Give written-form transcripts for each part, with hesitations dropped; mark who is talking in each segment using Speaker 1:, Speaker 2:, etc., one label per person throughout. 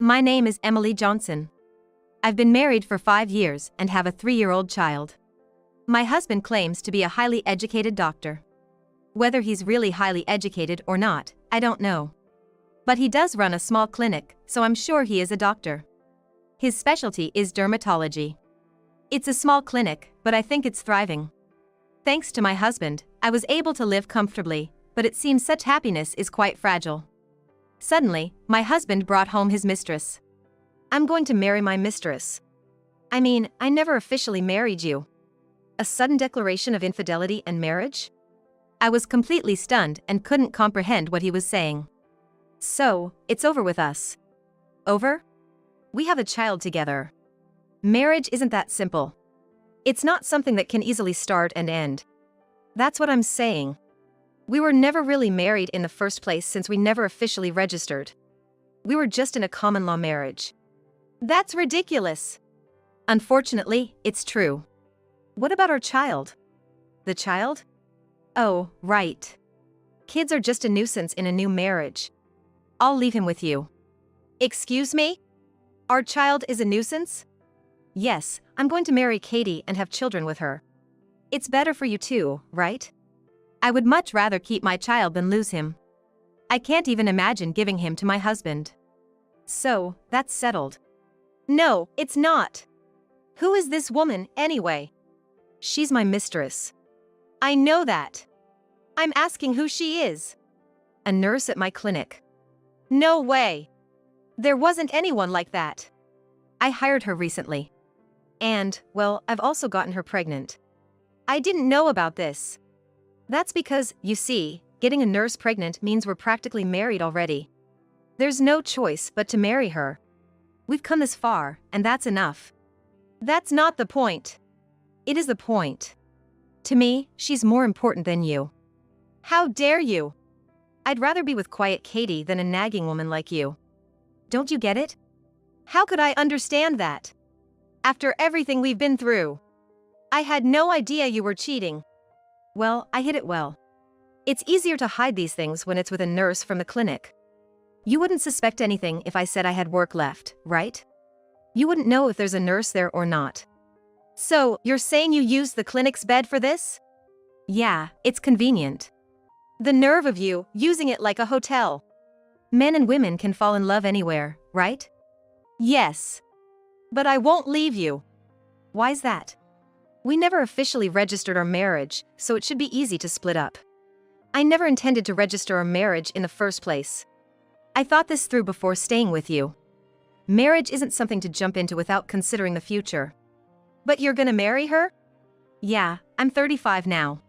Speaker 1: My name is Emily Johnson. I've been married for 5 years and have a 3-year-old child. My husband claims to be a highly educated doctor. Whether he's really highly educated or not, I don't know. But he does run a small clinic, so I'm sure he is a doctor. His specialty is dermatology. It's a small clinic, but I think it's thriving. Thanks to my husband, I was able to live comfortably, but it seems such happiness is quite fragile. Suddenly, my husband brought home his mistress. I'm going to marry my mistress. I mean, I never officially married you. A sudden declaration of infidelity and marriage? I was completely stunned and couldn't comprehend what he was saying. So, it's over with us. Over? We have a child together. Marriage isn't that simple. It's not something that can easily start and end. That's what I'm saying. We were never really married in the first place since we never officially registered. We were just in a common law marriage. That's ridiculous. Unfortunately, it's true. What about our child? The child? Oh, right. Kids are just a nuisance in a new marriage. I'll leave him with you. Excuse me? Our child is a nuisance? Yes, I'm going to marry Katie and have children with her. It's better for you too, right? I would much rather keep my child than lose him. I can't even imagine giving him to my husband. So, that's settled. No, it's not. Who is this woman, anyway? She's my mistress. I know that. I'm asking who she is. A nurse at my clinic. No way. There wasn't anyone like that. I hired her recently. And, well, I've also gotten her pregnant. I didn't know about this. That's because, you see, getting a nurse pregnant means we're practically married already. There's no choice but to marry her. We've come this far, and that's enough. That's not the point. It is the point. To me, she's more important than you. How dare you? I'd rather be with quiet Katie than a nagging woman like you. Don't you get it? How could I understand that? After everything we've been through. I had no idea you were cheating. Well, I hid it well. It's easier to hide these things when it's with a nurse from the clinic. You wouldn't suspect anything if I said I had work left, right? You wouldn't know if there's a nurse there or not. So, you're saying you used the clinic's bed for this? Yeah, it's convenient. The nerve of you, using it like a hotel. Men and women can fall in love anywhere, right? Yes. But I won't leave you. Why's that? We never officially registered our marriage, so it should be easy to split up. I never intended to register our marriage in the first place. I thought this through before staying with you. Marriage isn't something to jump into without considering the future. But you're gonna marry her? Yeah, I'm 35 now.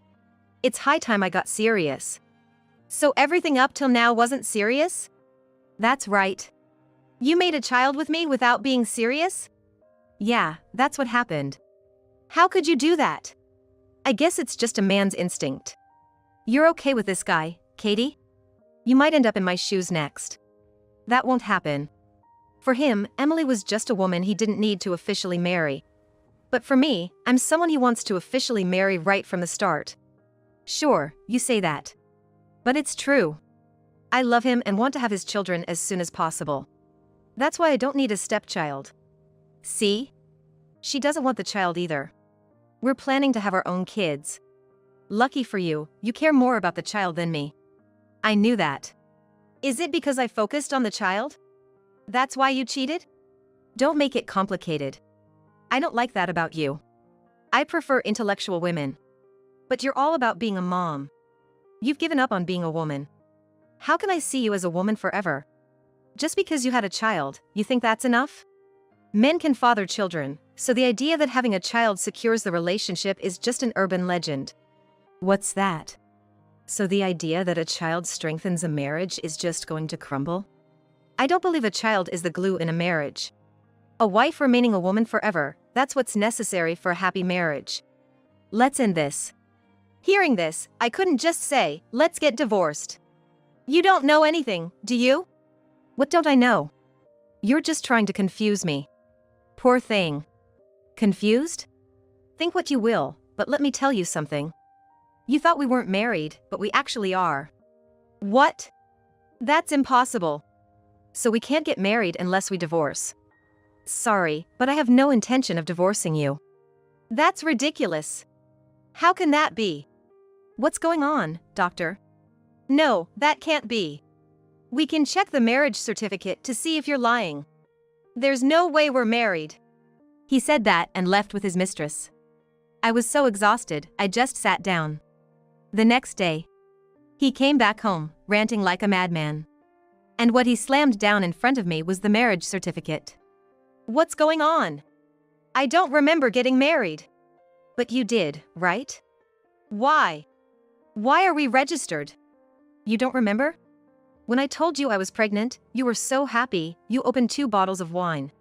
Speaker 1: It's high time I got serious. So everything up till now wasn't serious? That's right. You made a child with me without being serious? Yeah, that's what happened. How could you do that? I guess it's just a man's instinct. You're okay with this guy, Katie? You might end up in my shoes next. That won't happen. For him, Emily was just a woman he didn't need to officially marry. But for me, I'm someone he wants to officially marry right from the start. Sure, you say that. But it's true. I love him and want to have his children as soon as possible. That's why I don't need a stepchild. See? She doesn't want the child either. We're planning to have our own kids. Lucky for you, you care more about the child than me. I knew that. Is it because I focused on the child? That's why you cheated? Don't make it complicated. I don't like that about you. I prefer intellectual women. But you're all about being a mom. You've given up on being a woman. How can I see you as a woman forever? Just because you had a child, you think that's enough? Men can father children, so the idea that having a child secures the relationship is just an urban legend. What's that? So the idea that a child strengthens a marriage is just going to crumble? I don't believe a child is the glue in a marriage. A wife remaining a woman forever, that's what's necessary for a happy marriage. Let's end this. Hearing this, I couldn't just say, let's get divorced. You don't know anything, do you? What don't I know? You're just trying to confuse me. Poor thing. Confused? Think what you will, but let me tell you something. You thought we weren't married, but we actually are. What? That's impossible. So we can't get married unless we divorce. Sorry, but I have no intention of divorcing you. That's ridiculous. How can that be? What's going on, doctor? No, that can't be. We can check the marriage certificate to see if you're lying. There's no way we're married. He said that and left with his mistress. I was so exhausted, I just sat down. The next day, he came back home, ranting like a madman. And what he slammed down in front of me was the marriage certificate. What's going on? I don't remember getting married. But you did, right? Why? Why are we registered? You don't remember? When I told you I was pregnant, you were so happy, you opened 2 bottles of wine.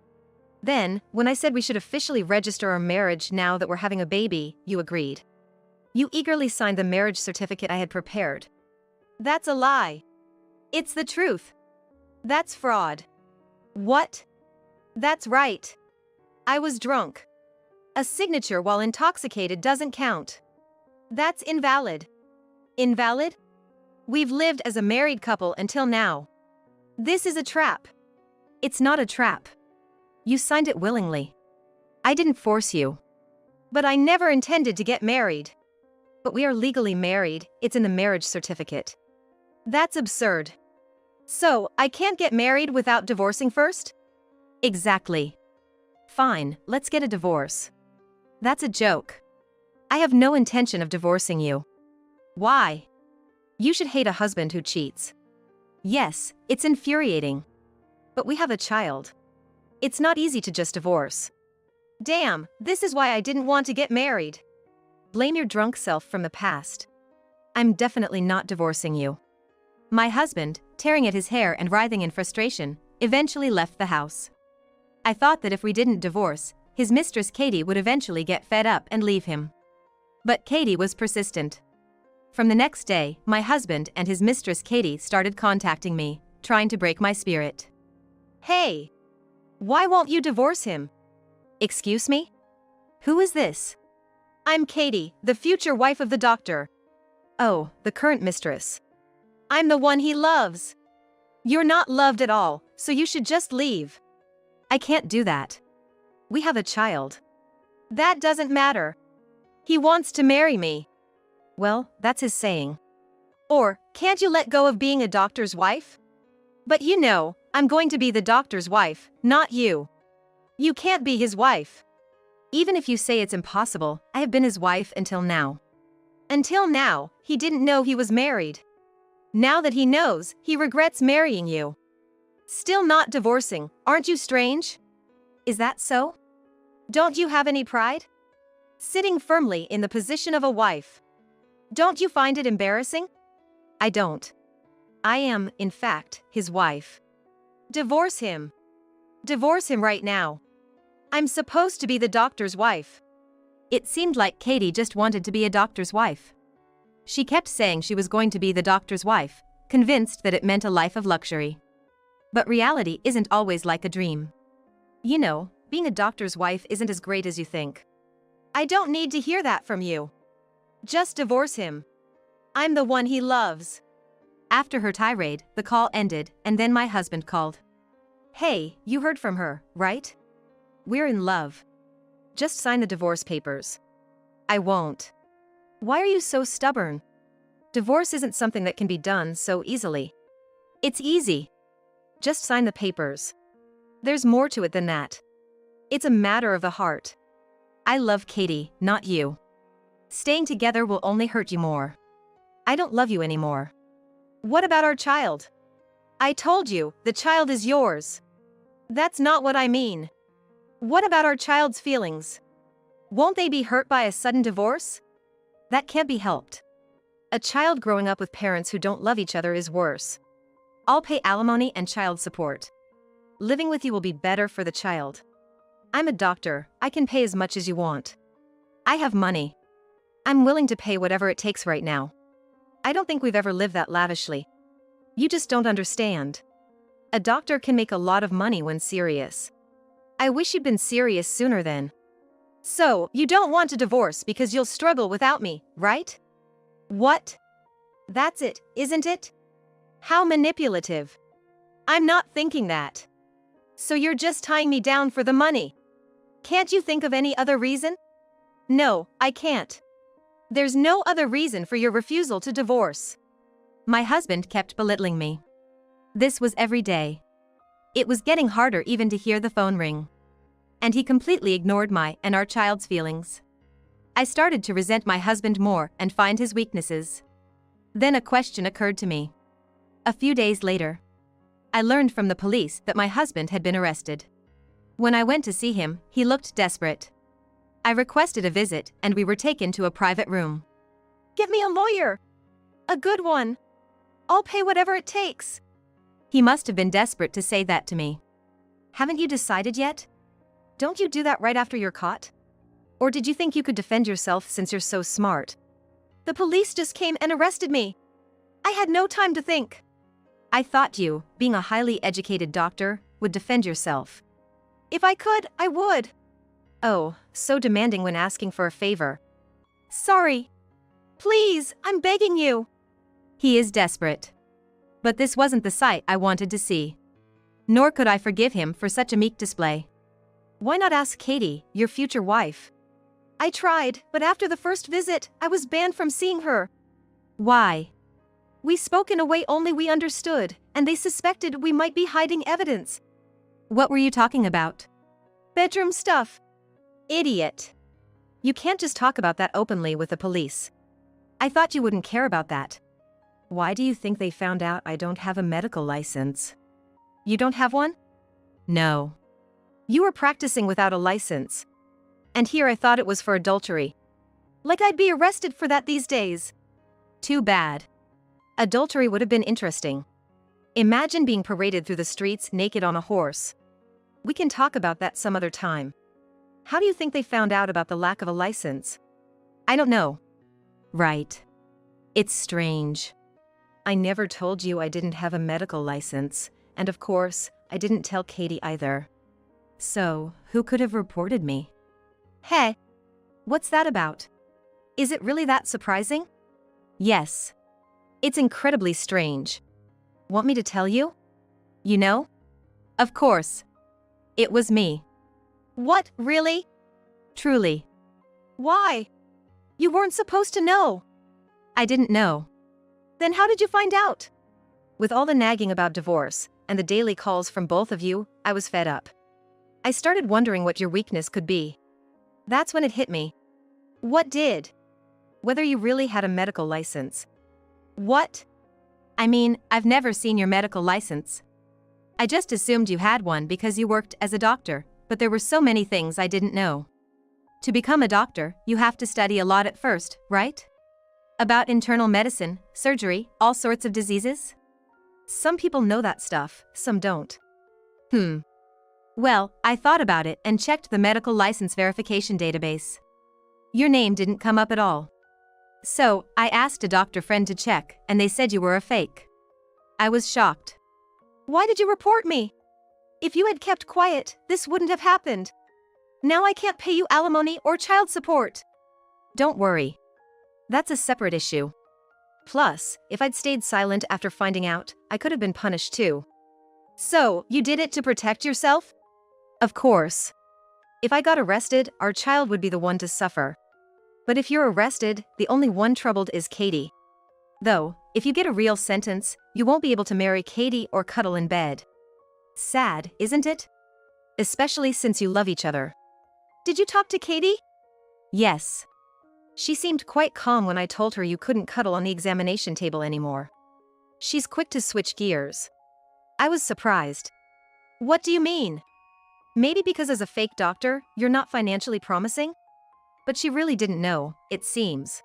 Speaker 1: Then, when I said we should officially register our marriage now that we're having a baby, you agreed. You eagerly signed the marriage certificate I had prepared. That's a lie. It's the truth. That's fraud. What? That's right. I was drunk. A signature while intoxicated doesn't count. That's invalid. Invalid? We've lived as a married couple until now. This is a trap. It's not a trap. You signed it willingly. I didn't force you. But I never intended to get married. But we are legally married, it's in the marriage certificate. That's absurd. So, I can't get married without divorcing first? Exactly. Fine, let's get a divorce. That's a joke. I have no intention of divorcing you. Why? You should hate a husband who cheats. Yes, it's infuriating. But we have a child. It's not easy to just divorce. Damn, this is why I didn't want to get married. Blame your drunk self from the past. I'm definitely not divorcing you. My husband, tearing at his hair and writhing in frustration, eventually left the house. I thought that if we didn't divorce, his mistress Katie would eventually get fed up and leave him. But Katie was persistent. From the next day, my husband and his mistress Katie started contacting me, trying to break my spirit. Hey! Why won't you divorce him? Excuse me? Who is this? I'm Katie, the future wife of the doctor. Oh, the current mistress. I'm the one he loves. You're not loved at all, so you should just leave. I can't do that. We have a child. That doesn't matter. He wants to marry me. Well, that's his saying. Or, can't you let go of being a doctor's wife? But you know, I'm going to be the doctor's wife, not you. You can't be his wife. Even if you say it's impossible, I have been his wife until now. Until now, he didn't know he was married. Now that he knows, he regrets marrying you. Still not divorcing, aren't you strange? Is that so? Don't you have any pride? Sitting firmly in the position of a wife. Don't you find it embarrassing? I don't. I am, in fact, his wife. Divorce him. Divorce him right now. I'm supposed to be the doctor's wife. It seemed like Katie just wanted to be a doctor's wife. She kept saying she was going to be the doctor's wife, convinced that it meant a life of luxury. But reality isn't always like a dream. You know, being a doctor's wife isn't as great as you think. I don't need to hear that from you. Just divorce him. I'm the one he loves. After her tirade, the call ended, and then my husband called. Hey, you heard from her, right? We're in love. Just sign the divorce papers. I won't. Why are you so stubborn? Divorce isn't something that can be done so easily. It's easy. Just sign the papers. There's more to it than that. It's a matter of the heart. I love Katie, not you. Staying together will only hurt you more. I don't love you anymore. What about our child? I told you, the child is yours. That's not what I mean. What about our child's feelings? Won't they be hurt by a sudden divorce? That can't be helped. A child growing up with parents who don't love each other is worse. I'll pay alimony and child support. Living with you will be better for the child. I'm a doctor, I can pay as much as you want. I have money. I'm willing to pay whatever it takes right now. I don't think we've ever lived that lavishly. You just don't understand. A doctor can make a lot of money when serious. I wish you'd been serious sooner then. So, you don't want to divorce because you'll struggle without me, right? What? That's it, isn't it? How manipulative. I'm not thinking that. So you're just tying me down for the money. Can't you think of any other reason? No, I can't. There's no other reason for your refusal to divorce. My husband kept belittling me. This was every day. It was getting harder even to hear the phone ring. And he completely ignored my and our child's feelings. I started to resent my husband more and find his weaknesses. Then a question occurred to me. A few days later, I learned from the police that my husband had been arrested. When I went to see him, he looked desperate. I requested a visit and we were taken to a private room. Get me a lawyer. A good one. I'll pay whatever it takes. He must have been desperate to say that to me. Haven't you decided yet? Don't you do that right after you're caught? Or did you think you could defend yourself since you're so smart? The police just came and arrested me. I had no time to think. I thought you, being a highly educated doctor, would defend yourself. If I could, I would. Oh, so demanding when asking for a favor. Sorry. Please, I'm begging you. He is desperate. But this wasn't the sight I wanted to see. Nor could I forgive him for such a meek display. Why not ask Katie, your future wife? I tried, but after the first visit, I was banned from seeing her. Why? We spoke in a way only we understood, and they suspected we might be hiding evidence. What were you talking about? Bedroom stuff. Idiot. You can't just talk about that openly with the police. I thought you wouldn't care about that. Why do you think they found out I don't have a medical license? You don't have one? No. You were practicing without a license. And here I thought it was for adultery. Like I'd be arrested for that these days. Too bad. Adultery would have been interesting. Imagine being paraded through the streets naked on a horse. We can talk about that some other time. How do you think they found out about the lack of a license? I don't know. Right. It's strange. I never told you I didn't have a medical license, and of course, I didn't tell Katie either. So, who could have reported me? Hey, what's that about? Is it really that surprising? Yes. It's incredibly strange. Want me to tell you? You know? Of course. It was me. What, really? Truly. Why? You weren't supposed to know. I didn't know. Then how did you find out? With all the nagging about divorce, and the daily calls from both of you, I was fed up. I started wondering what your weakness could be. That's when it hit me. What did? Whether you really had a medical license. What? I mean, I've never seen your medical license. I just assumed you had one because you worked as a doctor, but there were so many things I didn't know. To become a doctor, you have to study a lot at first, right? About internal medicine, surgery, all sorts of diseases? Some people know that stuff, some don't. Well, I thought about it and checked the medical license verification database. Your name didn't come up at all. So, I asked a doctor friend to check, and they said you were a fake. I was shocked. Why did you report me? If you had kept quiet, this wouldn't have happened. Now I can't pay you alimony or child support. Don't worry. That's a separate issue. Plus, if I'd stayed silent after finding out, I could have been punished too. So, you did it to protect yourself? Of course. If I got arrested, our child would be the one to suffer. But if you're arrested, the only one troubled is Katie. Though, if you get a real sentence, you won't be able to marry Katie or cuddle in bed. Sad, isn't it? Especially since you love each other. Did you talk to Katie? Yes. She seemed quite calm when I told her you couldn't cuddle on the examination table anymore. She's quick to switch gears. I was surprised. What do you mean? Maybe because as a fake doctor, you're not financially promising? But she really didn't know, it seems.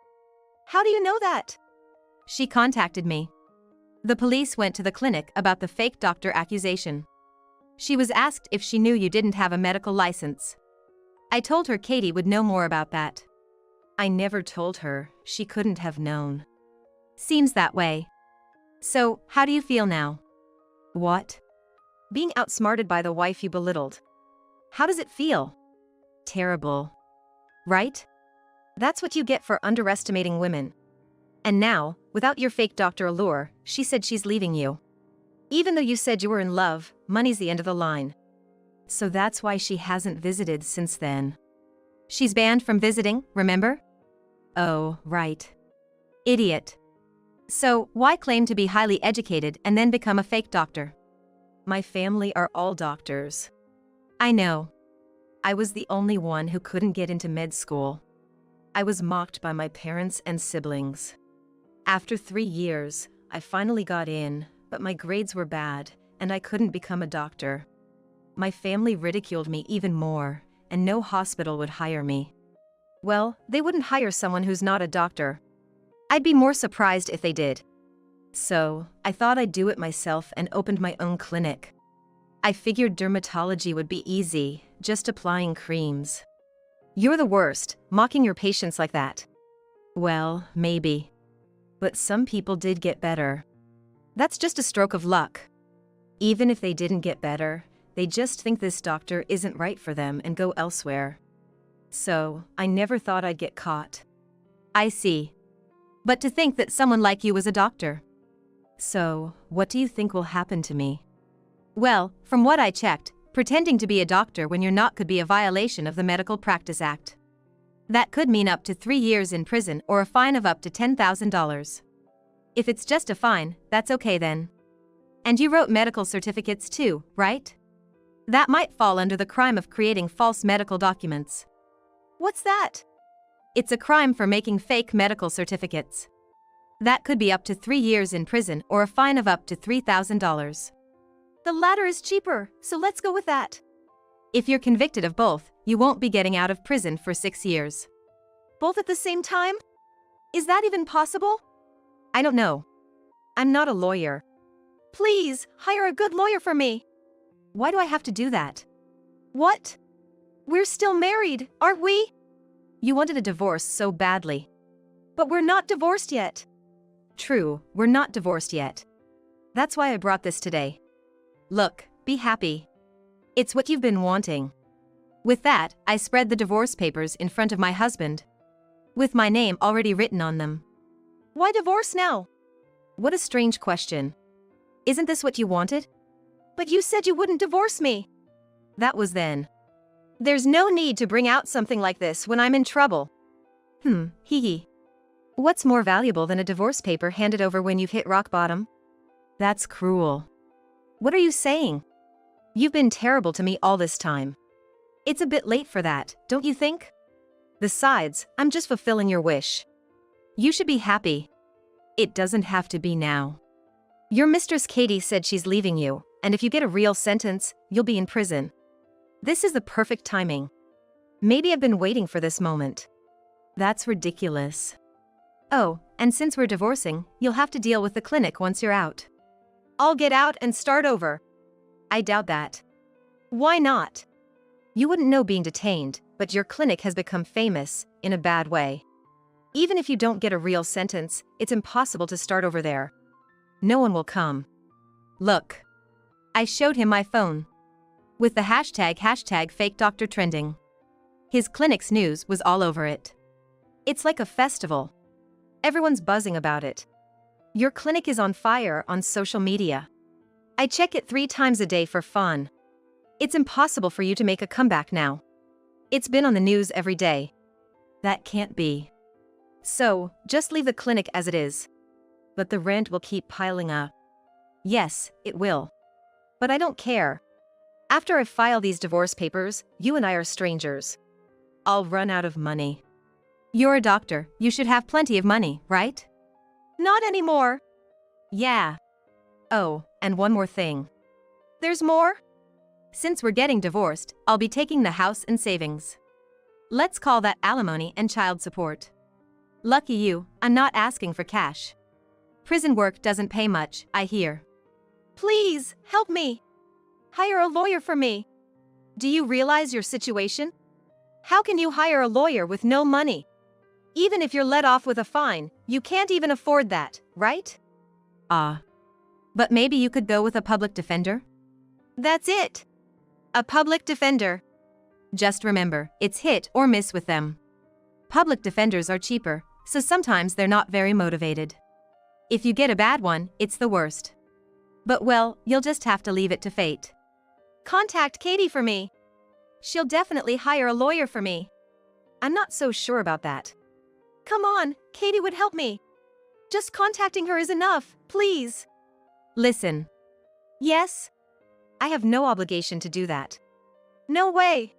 Speaker 1: How do you know that? She contacted me. The police went to the clinic about the fake doctor accusation. She was asked if she knew you didn't have a medical license. I told her Katie would know more about that. I never told her, she couldn't have known. Seems that way. So, how do you feel now? What? Being outsmarted by the wife you belittled. How does it feel? Terrible. Right? That's what you get for underestimating women. And now, without your fake doctor allure, she said she's leaving you. Even though you said you were in love, money's the end of the line. So that's why she hasn't visited since then. She's banned from visiting, remember? Oh, right. Idiot. So, why claim to be highly educated and then become a fake doctor? My family are all doctors. I know. I was the only one who couldn't get into med school. I was mocked by my parents and siblings. After 3 years, I finally got in, but my grades were bad, and I couldn't become a doctor. My family ridiculed me even more, and no hospital would hire me. Well, they wouldn't hire someone who's not a doctor. I'd be more surprised if they did. So, I thought I'd do it myself and opened my own clinic. I figured dermatology would be easy, just applying creams. You're the worst, mocking your patients like that. Well, maybe. But some people did get better. That's just a stroke of luck. Even if they didn't get better, they just think this doctor isn't right for them and go elsewhere. So, I never thought I'd get caught. I see. But to think that someone like you was a doctor. So, what do you think will happen to me? Well, from what I checked, pretending to be a doctor when you're not could be a violation of the Medical Practice Act. That could mean up to 3 years in prison or a fine of up to $10,000. If it's just a fine, that's okay then. And you wrote medical certificates too, right? That might fall under the crime of creating false medical documents. What's that? It's a crime for making fake medical certificates. That could be up to 3 years in prison or a fine of up to $3,000. The latter is cheaper, so let's go with that. If you're convicted of both, you won't be getting out of prison for 6 years. Both at the same time? Is that even possible? I don't know. I'm not a lawyer. Please, hire a good lawyer for me. Why do I have to do that? What? We're still married, aren't we? You wanted a divorce so badly. But we're not divorced yet. True, we're not divorced yet. That's why I brought this today. Look, be happy. It's what you've been wanting. With that, I spread the divorce papers in front of my husband, with my name already written on them. Why divorce now? What a strange question. Isn't this what you wanted? But you said you wouldn't divorce me. That was then. There's no need to bring out something like this when I'm in trouble. Hee hee. What's more valuable than a divorce paper handed over when you've hit rock bottom? That's cruel. What are you saying? You've been terrible to me all this time. It's a bit late for that, don't you think? Besides, I'm just fulfilling your wish. You should be happy. It doesn't have to be now. Your mistress Katie said she's leaving you, and if you get a real sentence, you'll be in prison. This is the perfect timing. Maybe I've been waiting for this moment. That's ridiculous. Oh, and since we're divorcing, you'll have to deal with the clinic once you're out. I'll get out and start over. I doubt that. Why not? You wouldn't know being detained, but your clinic has become famous, in a bad way. Even if you don't get a real sentence, it's impossible to start over there. No one will come. Look. I showed him my phone. With the hashtag fake doctor trending. His clinic's news was all over it. It's like a festival. Everyone's buzzing about it. Your clinic is on fire on social media. I check it 3 times a day for fun. It's impossible for you to make a comeback now. It's been on the news every day. That can't be. So, just leave the clinic as it is. But the rent will keep piling up. Yes, it will. But I don't care. After I file these divorce papers, you and I are strangers. I'll run out of money. You're a doctor, you should have plenty of money, right? Not anymore. Yeah. Oh, and one more thing. There's more? Since we're getting divorced, I'll be taking the house and savings. Let's call that alimony and child support. Lucky you, I'm not asking for cash. Prison work doesn't pay much, I hear. Please, help me. Hire a lawyer for me. Do you realize your situation? How can you hire a lawyer with no money? Even if you're let off with a fine, you can't even afford that, right? But maybe you could go with a public defender? That's it. A public defender. Just remember, it's hit or miss with them. Public defenders are cheaper, so sometimes they're not very motivated. If you get a bad one, it's the worst. But well, you'll just have to leave it to fate. Contact Katie for me. She'll definitely hire a lawyer for me. I'm not so sure about that. Come on, Katie would help me. Just contacting her is enough, please. Listen. Yes? I have no obligation to do that. No way.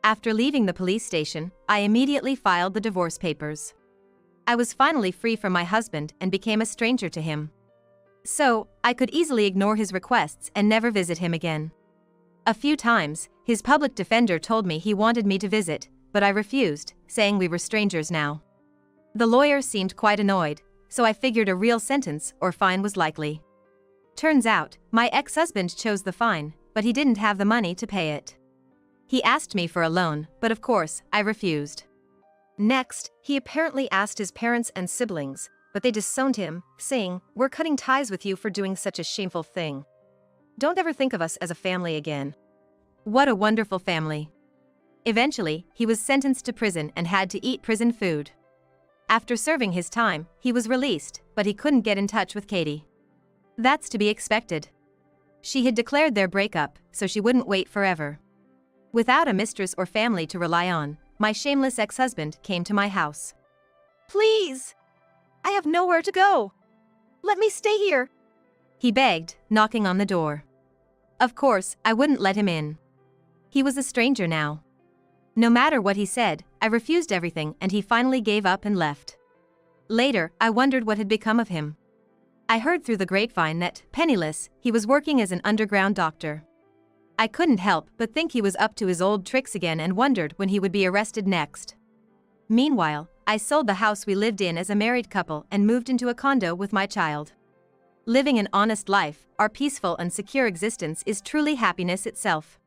Speaker 1: After leaving the police station, I immediately filed the divorce papers. I was finally free from my husband and became a stranger to him. So, I could easily ignore his requests and never visit him again. A few times, his public defender told me he wanted me to visit, but I refused, saying we were strangers now. The lawyer seemed quite annoyed, so I figured a real sentence or fine was likely. Turns out, my ex-husband chose the fine, but he didn't have the money to pay it. He asked me for a loan, but of course, I refused. Next, he apparently asked his parents and siblings, but they disowned him, saying, "We're cutting ties with you for doing such a shameful thing. Don't ever think of us as a family again." What a wonderful family. Eventually, he was sentenced to prison and had to eat prison food. After serving his time, he was released, but he couldn't get in touch with Katie. That's to be expected. She had declared their breakup, so she wouldn't wait forever. Without a mistress or family to rely on, my shameless ex-husband came to my house. "Please! I have nowhere to go. Let me stay here," he begged, knocking on the door. Of course, I wouldn't let him in. He was a stranger now. No matter what he said, I refused everything and he finally gave up and left. Later, I wondered what had become of him. I heard through the grapevine that, penniless, he was working as an underground doctor. I couldn't help but think he was up to his old tricks again and wondered when he would be arrested next. Meanwhile, I sold the house we lived in as a married couple and moved into a condo with my child. Living an honest life, our peaceful and secure existence is truly happiness itself.